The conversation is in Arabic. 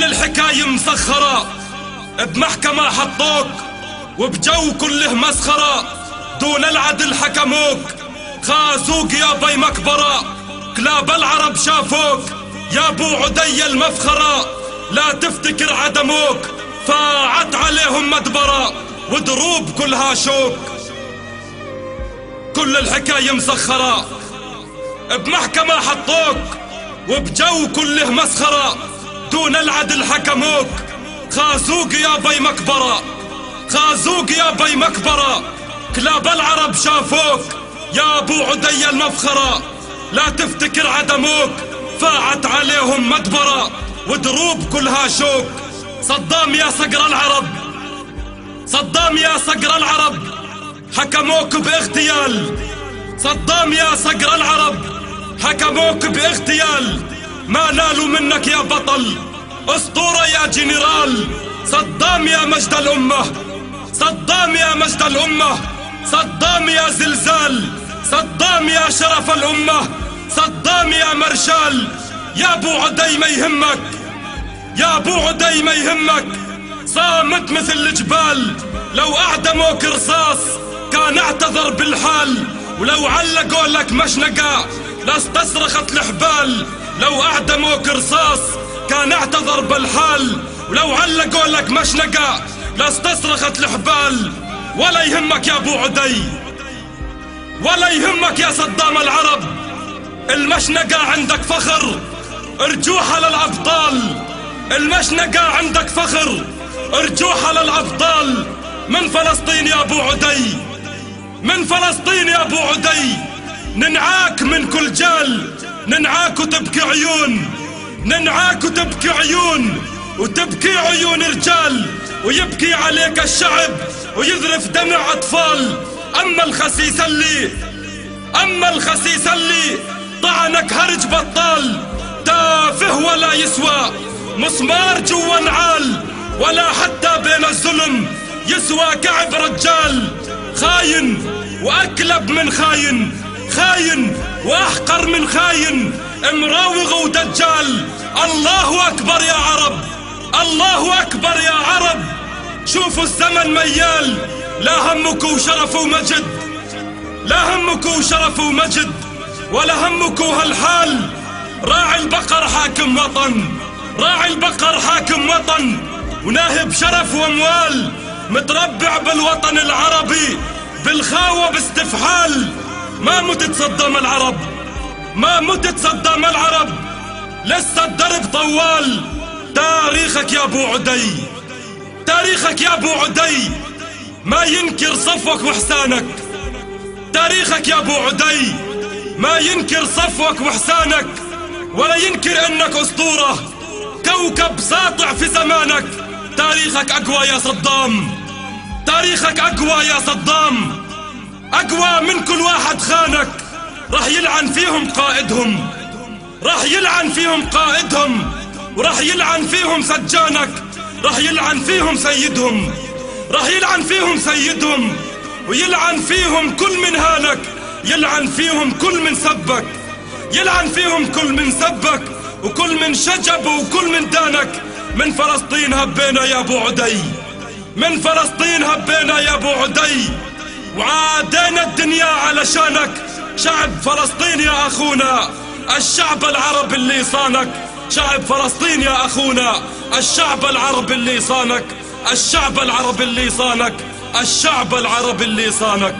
الحكاية مسخرة، بمحكمة حطوك وبجو كله مسخرة، دون العدل حكموك، خازوق يا بي مكبرة، كلاب العرب شافوك يا ابو عدي المفخرة، لا تفتكر عدموك، فاعت عليهم مدبرة ودروب كلها شوك. كل الحكاية مسخرة، بمحكمة حطوك وبجو كله مسخرة، دون العدل حكموك، خازوق يا بي مكبرة، خازوق يا بي مكبرة، كلاب العرب شافوك يا ابو عدي المفخرة، لا تفتكر عدموك، فاعت عليهم مدبرة ودروب كلها شوك. صدام يا صقر العرب، صدام يا صقر العرب، حكموك باغتيال، صدام يا صقر العرب، حكموك باغتيال، ما نالوا منك يا بطل، اسطورة يا جنرال. صدام يا مجد الأمة، صدام يا مجد الأمة، صدام يا زلزال، صدام يا شرف الأمة، صدام يا مرشال. يا ابو عدي ما يهمك، يا ابو عدي ما يهمك، صامت مثل الجبال، لو اعدموك رصاص كان اعتذر بالحال، ولو علقوا لك مشنقة لاستصرخت الحبال، لو اعدموك رصاص كان اعتذر بالحال، ولو علقوا لك مشنقة لاستصرخت الحبال. ولا يهمك يا ابو عدي، ولا يهمك يا صدام العرب، المشنقة عندك فخر، ارجوحها للأبطال، المشنقة عندك فخر، ارجوحها للأبطال. من فلسطين يا ابو عدي، من فلسطين يا ابو عدي، ننعاك من كل جال، ننعاك وتبكي عيون، ننعاك وتبكي عيون، وتبكي عيون رجال، ويبكي عليك الشعب ويذرف دمع أطفال. أما الخسيس اللي، أما الخسيس اللي طعنك هرج بطال، تافه ولا يسوى مسمار جوا نعال، ولا حتى بين الظلم يسوى كعب رجال. خاين وأكلب من خاين، خاين وأحقر من خاين، مراوغ ودجال. الله أكبر يا عرب، الله أكبر يا عرب. شوفوا الزمن ميال، لا همك وشرف ومجد، لا همك وشرف ومجد، ولا همك هالحال. راعي البقر حاكم وطن، راعي البقر حاكم وطن، وناهب شرف واموال، متربع بالوطن العربي بالخاوة باستفحال. ما متت صدام العرب، ما متت صدام العرب، لسه الدرب طوال. تاريخك يا ابو عدي، تاريخك يا ابو عدي ما ينكر صفوك واحسانك، تاريخك يا ابو عدي ما ينكر صفوك واحسانك، ولا ينكر انك اسطورة كوكب ساطع في زمانك. تاريخك اقوى يا صدام، تاريخك اقوى يا صدام، اقوى من كل واحد خانك. راح يلعن فيهم قائدهم، راح يلعن فيهم قائدهم، وراح يلعن فيهم سجانك، راح يلعن فيهم سيدهم، راح يلعن فيهم سيدهم، ويلعن فيهم كل من هانك، يلعن فيهم كل من سبك، يلعن فيهم كل من سبك، وكل من شجب وكل من دانك. من فلسطين هبينا يا ابو عدي، من فلسطين هبينا يا ابو عدي، وعادينا الدنيا علشانك. شعب فلسطين يا اخونا، الشعب العربي اللي صانك، شعب فلسطين يا اخونا، الشعب العربي اللي صانك، الشعب العربي اللي صانك، الشعب العربي اللي صانك.